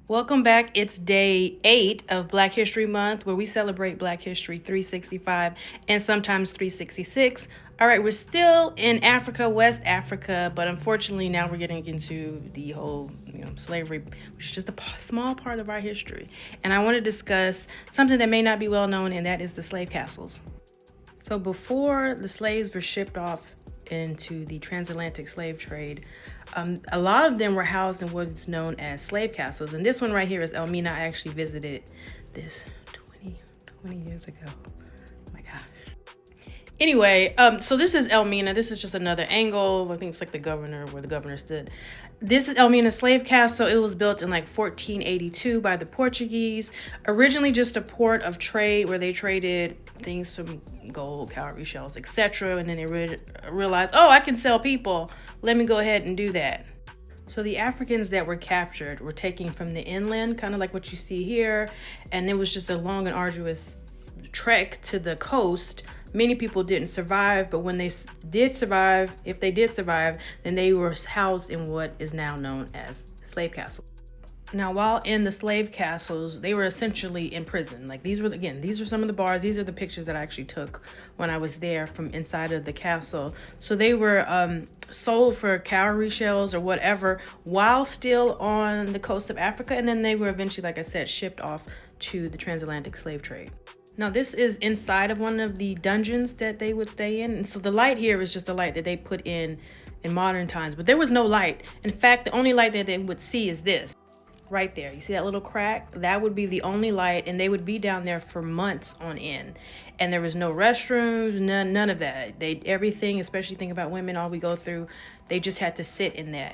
Welcome back. It's day 8 of Black History Month, where we celebrate Black History 365 and sometimes 366. All right, we're still in Africa, West Africa, but unfortunately now we're getting into the whole, slavery, which is just a small part of our history. And I want to discuss something that may not be well known, and that is the slave castles. So before the slaves were shipped off into the transatlantic slave trade, a lot of them were housed in what's known as slave castles. And this one right here is Elmina. I actually visited this 20 years ago. Oh my gosh. Anyway, so this is Elmina. This is just another angle. I think it's like the governor, where the governor stood. This is Elmina Slave Castle. It was built in like 1482 by the Portuguese. Originally just a port of trade where they traded things from gold, cowrie shells, etc. And then they realized, oh, I can sell people. Let me go ahead and do that. So the Africans that were captured were taken from the inland, kind of like what you see here. And it was just a long and arduous trek to the coast. Many people didn't survive, but when they did survive, if they did survive, then they were housed in what is now known as slave castles. Now, while in the slave castles, they were essentially in prison. Like these are some of the bars. These are the pictures that I actually took when I was there from inside of the castle. So they were sold for cowrie shells or whatever while still on the coast of Africa. And then they were eventually, like I said, shipped off to the transatlantic slave trade. Now this is inside of one of the dungeons that they would stay in. And so the light here is just the light that they put in modern times, but there was no light. In fact, the only light that they would see is this right there. You see that little crack? That would be the only light, and they would be down there for months on end. And there was no restrooms, none of that. Everything, especially think about women, all we go through, they just had to sit in that.